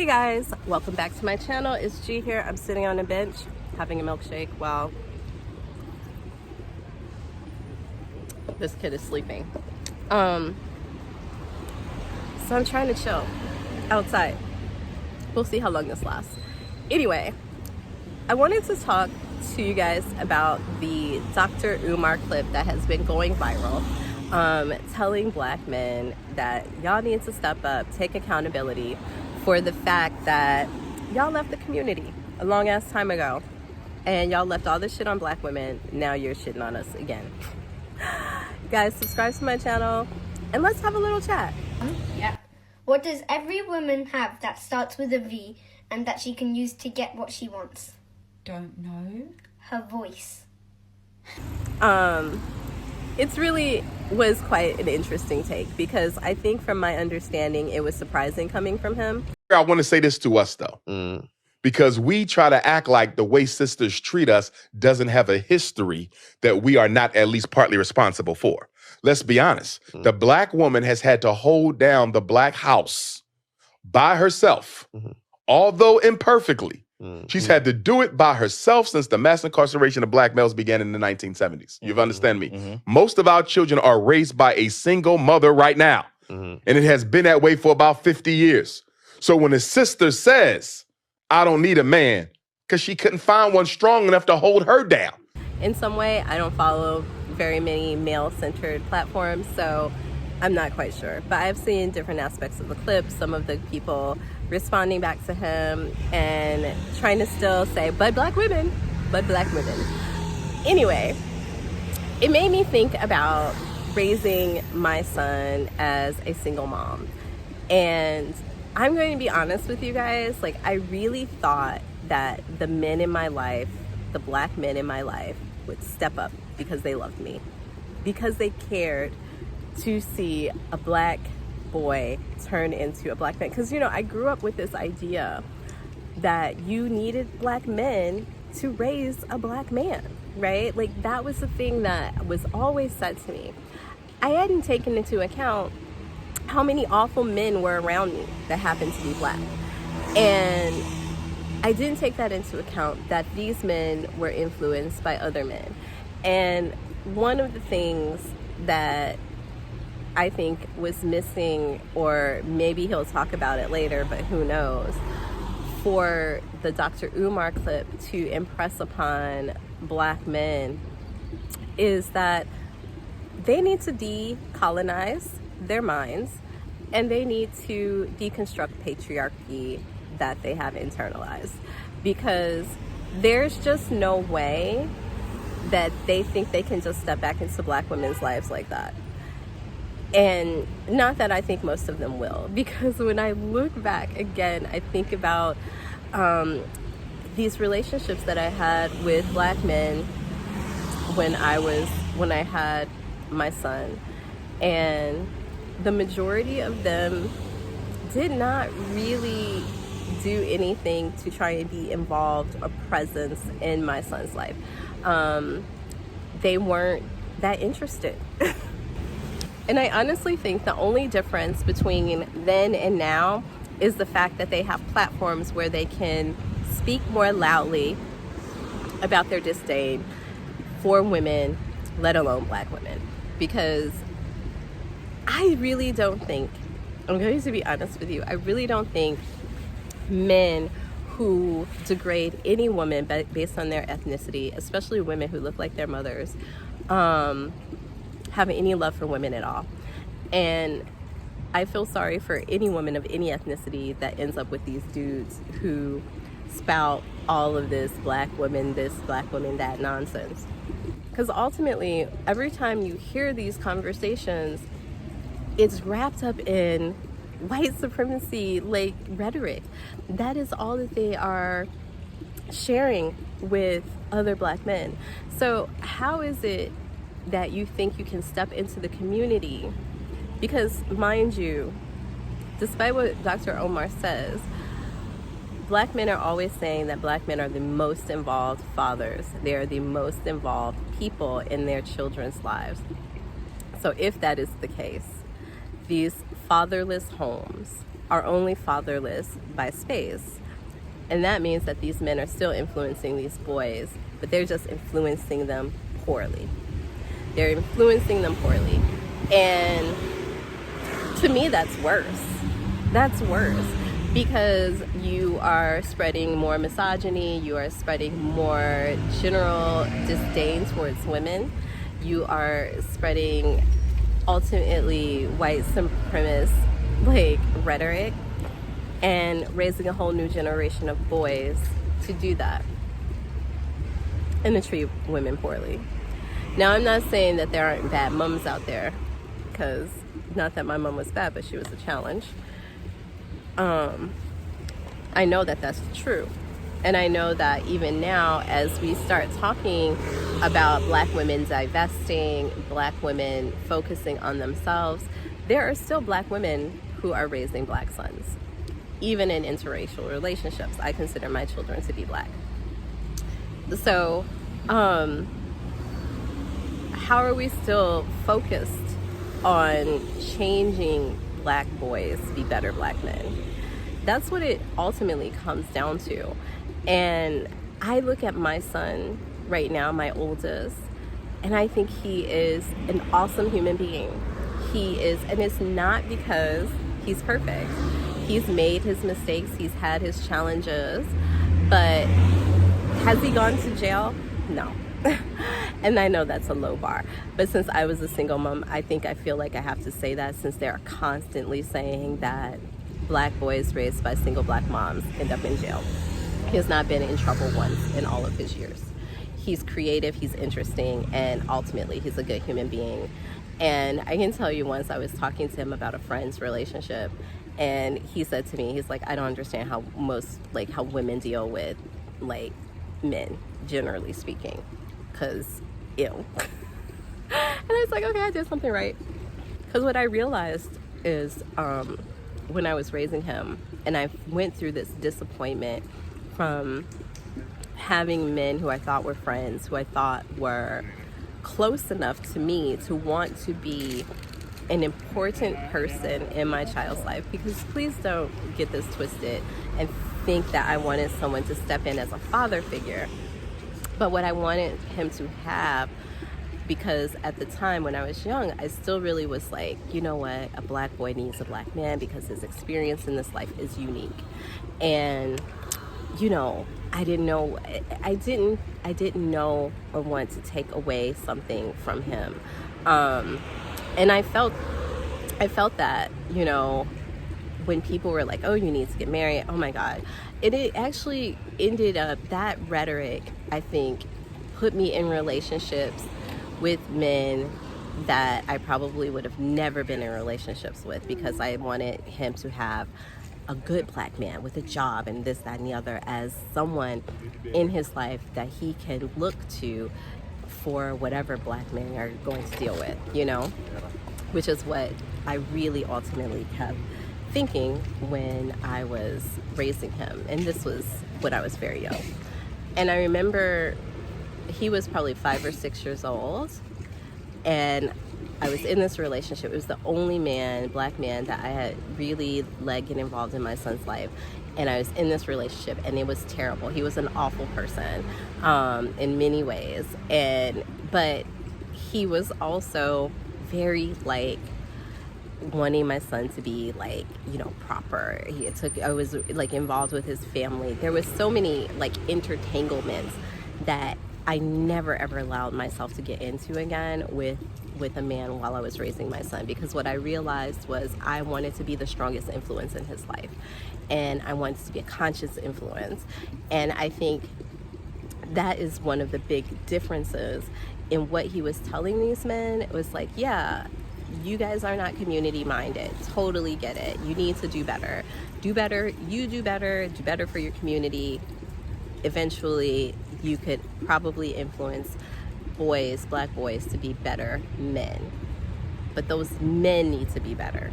Hey guys, welcome back to my channel. It's G here. I'm sitting on a bench having a milkshake while this kid is sleeping. So I'm trying to chill outside. We'll see how long this lasts. Anyway, I wanted to talk to you guys about the Dr. Umar clip that has been going viral, telling black men that y'all need to step up, take accountability for the fact that y'all left the community a long ass time ago and y'all left all this shit on black women. Now you're shitting on us again. Guys, subscribe to my channel and let's have a little chat. Yeah. What does every woman have that starts with a V and that she can use to get what she wants? Don't know. Her voice. It's really was quite an interesting take because I think from my understanding it was surprising coming from him. I want to say this to us though, because we try to act like the way sisters treat us doesn't have a history that we are not at least partly responsible for. Let's be honest. The black woman has had to hold down the black house by herself, although imperfectly. She's had to do it by herself since the mass incarceration of black males began in the 1970s. You understand me? Most of our children are raised by a single mother right now. And it has been that way for about 50 years. So when a sister says, I don't need a man, because she couldn't find one strong enough to hold her down. In some way, I don't follow very many male-centered platforms, so I'm not quite sure. But I've seen different aspects of the clip, some of the people responding back to him and trying to still say, but black women, but black women. Anyway, it made me think about raising my son as a single mom. And I'm going to be honest with you guys, like I really thought that the men in my life, the black men in my life would step up because they loved me, because they cared to see a black boy turn into a black man. Because, you know, I grew up with this idea that you needed black men to raise a black man, right? Like that was the thing that was always said to me. I hadn't taken into account how many awful men were around me that happened to be black. And I didn't take that into account, that these men were influenced by other men. And one of the things that I think was missing, or maybe he'll talk about it later, but who knows, for the Dr. Umar clip to impress upon black men is that they need to decolonize their minds and they need to deconstruct patriarchy that they have internalized, because there's just no way that they think they can just step back into black women's lives like that. And not that I think most of them will, because when I look back again, I think about these relationships that I had with black men when I had my son, and the majority of them did not really do anything to try and be involved or present in my son's life. They weren't that interested. And I honestly think the only difference between then and now is the fact that they have platforms where they can speak more loudly about their disdain for women, let alone black women. Because I really don't think, I'm going to be honest with you, I really don't think men who degrade any woman based on their ethnicity, especially women who look like their mothers, have any love for women at all. And I feel sorry for any woman of any ethnicity that ends up with these dudes who spout all of this black woman this, black woman that nonsense. Because ultimately, every time you hear these conversations, it's wrapped up in white supremacy like rhetoric. That is all that they are sharing with other black men. So how is it that you think you can step into the community? Because mind you, despite what Dr. Umar says, black men are always saying that black men are the most involved fathers. They are the most involved people in their children's lives. So if that is the case, these fatherless homes are only fatherless by space. And that means that these men are still influencing these boys, but they're just influencing them poorly. They're influencing them poorly. And to me, that's worse. That's worse, because you are spreading more misogyny, you are spreading more general disdain towards women, you are spreading ultimately white supremacist rhetoric, and raising a whole new generation of boys to do that and to treat women poorly. Now, I'm not saying that there aren't bad moms out there, because not that my mom was bad, but she was a challenge. I know that that's true. And I know that even now, as we start talking about Black women divesting, Black women focusing on themselves, there are still Black women who are raising Black sons, even in interracial relationships. I consider my children to be Black. So, how are we still focused on changing Black boys to be better Black men? That's what it ultimately comes down to. And I look at my son right now, my oldest, and I think he is an awesome human being. He is, and it's not because he's perfect. He's made his mistakes, he's had his challenges, but has he gone to jail? No. And I know that's a low bar. But since I was a single mom, I feel like I have to say that, since they're constantly saying that Black boys raised by single Black moms end up in jail. He has not been in trouble once in all of his years. He's creative, he's interesting, and ultimately he's a good human being. And I can tell you, once I was talking to him about a friend's relationship, and he said to me, he's like, I don't understand how how women deal with men, generally speaking, because ew. And I was like, okay, I did something right. Because what I realized is when I was raising him, and I went through this disappointment from having men who I thought were friends, who I thought were close enough to me to want to be an important person in my child's life. Because please don't get this twisted and think that I wanted someone to step in as a father figure. But what I wanted him to have, because at the time when I was young, I still really was like, you know what, a Black boy needs a Black man because his experience in this life is unique. And I didn't know or want to take away something from him. And I felt that, when people were like, oh, you need to get married, oh my God. It actually ended up, that rhetoric, I think, put me in relationships with men that I probably would have never been in relationships with, because I wanted him to have a good Black man with a job and this, that, and the other, as someone in his life that he can look to for whatever Black men are going to deal with, which is what I really ultimately kept thinking when I was raising him. And this was when I was very young. And I remember he was probably 5 or 6 years old, and I was in this relationship. It was the only Black man that I had really let get involved in my son's life. And I was in this relationship, and it was terrible. He was an awful person in many ways. But he was also very wanting my son to be proper. I was involved with his family. There was so many intertanglements that I never ever allowed myself to get into again with a man while I was raising my son, because what I realized was I wanted to be the strongest influence in his life, and I wanted to be a conscious influence. And I think that is one of the big differences in what he was telling these men. It was yeah, you guys are not community minded. Totally get it. You need to do better. Do better. You do better. Do better for your community. Eventually, you could probably influence boys, Black boys, to be better men. But those men need to be better.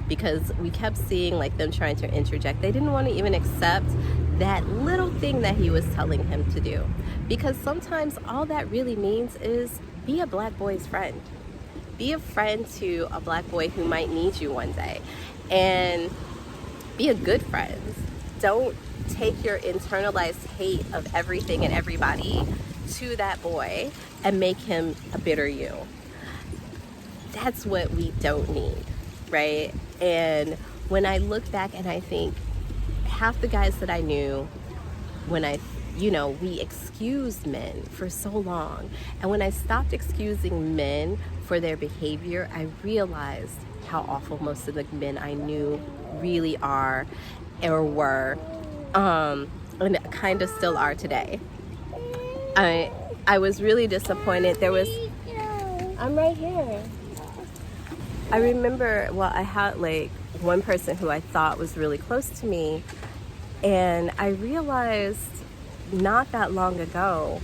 Because we kept seeing them trying to interject. They didn't want to even accept that little thing that he was telling him to do. Because sometimes all that really means is be a Black boy's friend. Be a friend to a Black boy who might need you one day. And Be a good friend. Don't take your internalized hate of everything and everybody to that boy and make him a bitter you. That's what we don't need, right? And when I look back and I think half the guys that I knew, when we excused men for so long. And when I stopped excusing men for their behavior, I realized how awful most of the men I knew really are or were, and kind of still are today. I was really disappointed. I'm right here. I remember, I had like one person who I thought was really close to me, and I realized not that long ago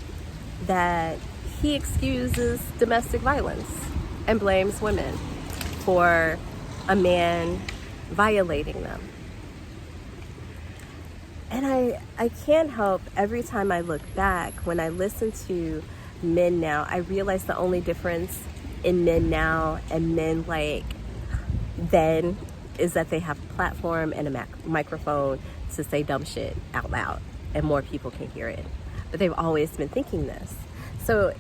that he excuses domestic violence and blames women for a man violating them. And I can't help, every time I look back, when I listen to men now, I realize the only difference in men now and men like then is that they have a platform and a microphone to say dumb shit out loud, and more people can hear it. But they've always been thinking this. So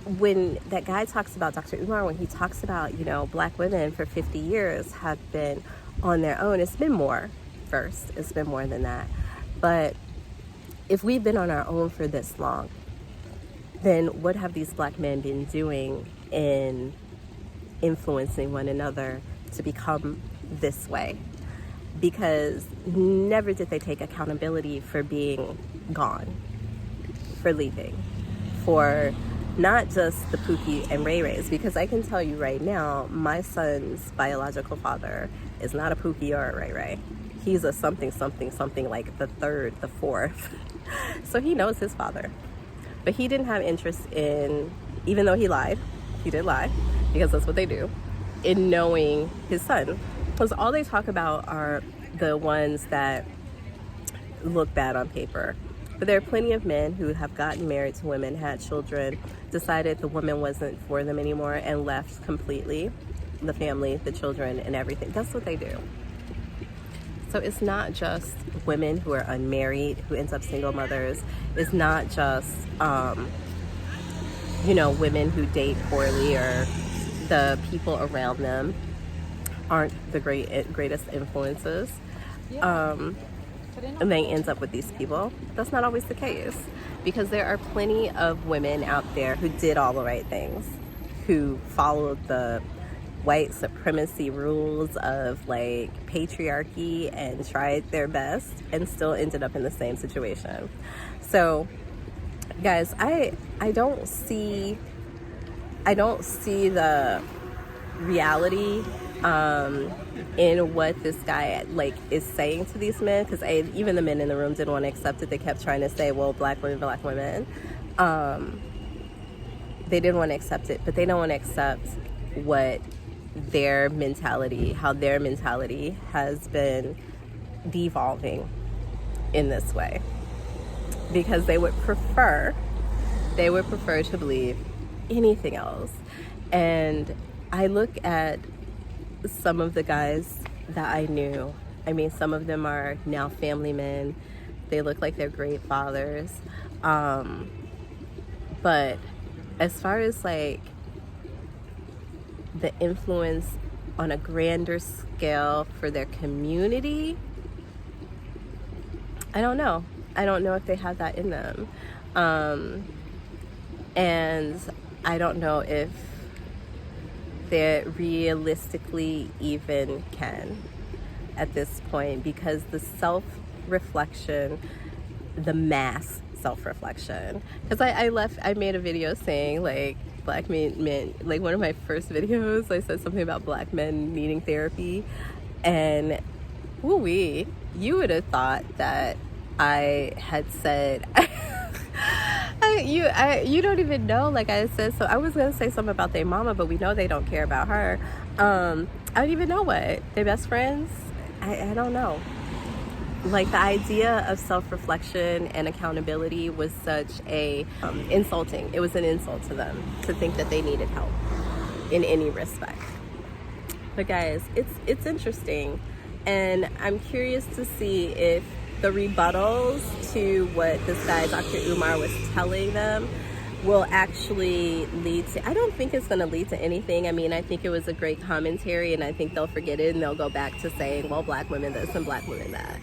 when that guy talks about Dr. Umar, when he talks about, black women for 50 years have been on their own, it's been more first. It's been more than that. But if we've been on our own for this long, then what have these black men been doing in influencing one another to become this way? Because never did they take accountability for being gone, for leaving, for not just the Pookie and Ray Rays. Because I can tell you right now, my son's biological father is not a Pookie or a Ray Ray. He's a something, like the third, the fourth. So he knows his father. But he didn't have interest in, even though he lied, he did lie, because that's what they do, in knowing his son. Because all they talk about are the ones that look bad on paper. But there are plenty of men who have gotten married to women, had children, decided the woman wasn't for them anymore, and left completely the family, the children, and everything. That's what they do. So it's not just women who are unmarried, who ends up single mothers. It's not just, women who date poorly, or the people around them aren't the greatest influences. And they end up with these people. That's not always the case, because there are plenty of women out there who did all the right things, who followed the white supremacy rules of like patriarchy and tried their best and still ended up in the same situation. So guys, I don't see the reality in what this guy is saying to these men, because even the men in the room didn't want to accept it. They kept trying to say, well, black women. They didn't want to accept it, but they don't want to accept what their mentality, how their mentality has been devolving in this way, because they would prefer to believe anything else. And I look at some of the guys that I knew. I mean, some of them are now family men. They look like they're great fathers. But as far as like the influence on a grander scale for their community, I don't know. I don't know if they have that in them. And I don't know if they realistically even can at this point, because the self-reflection, the mass self-reflection, because I made a video saying like black men, like one of my first videos, I said something about black men needing therapy, and woo-wee, you would have thought that I had said you don't even know, like I said, so I was gonna say something about their mama, but we know they don't care about her. I don't even know what, their best friends, I don't know. Like, the idea of self-reflection and accountability was such a insulting. It was an insult to them to think that they needed help in any respect. But guys, it's interesting And I'm curious to see if the rebuttals to what this guy, Dr. Umar, was telling them will actually lead to, I don't think it's going to lead to anything. I mean, I think it was a great commentary, and I think they'll forget it and they'll go back to saying, well, black women this and black women that.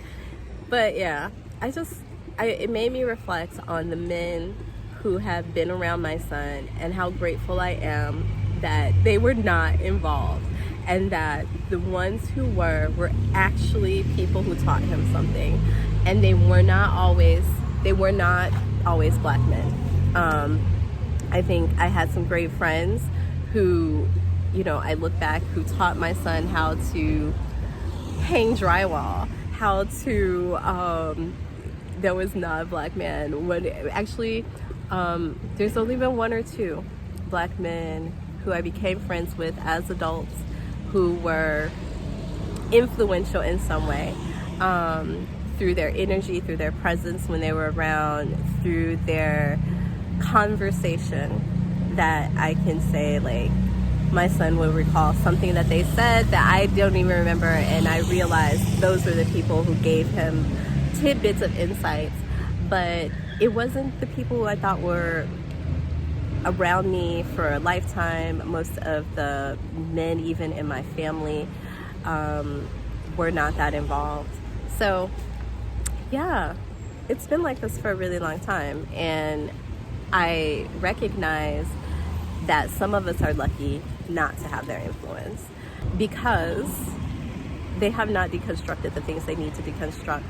But yeah, it made me reflect on the men who have been around my son and how grateful I am that they were not involved, and that the ones who were actually people who taught him something, and they were not always black men. I think I had some great friends who, I look back, who taught my son how to hang drywall, how to, there was not a black man. There's only been one or two black men who I became friends with as adults who were influential in some way, through their energy, through their presence when they were around, through their conversation, that I can say, like, my son will recall something that they said that I don't even remember, and I realized those were the people who gave him tidbits of insights. But it wasn't the people who I thought were around me for a lifetime. Most of the men, even in my family, were not that involved. So yeah, it's been like this for a really long time, and I recognize that some of us are lucky not to have their influence because they have not deconstructed the things they need to deconstruct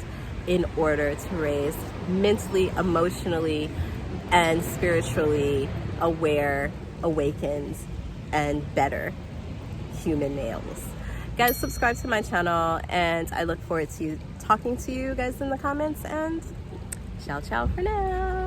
in order to raise mentally, emotionally, and spiritually aware, awakened, and better human males. Guys, subscribe to my channel, and I look forward to talking to you guys in the comments, and ciao ciao for now.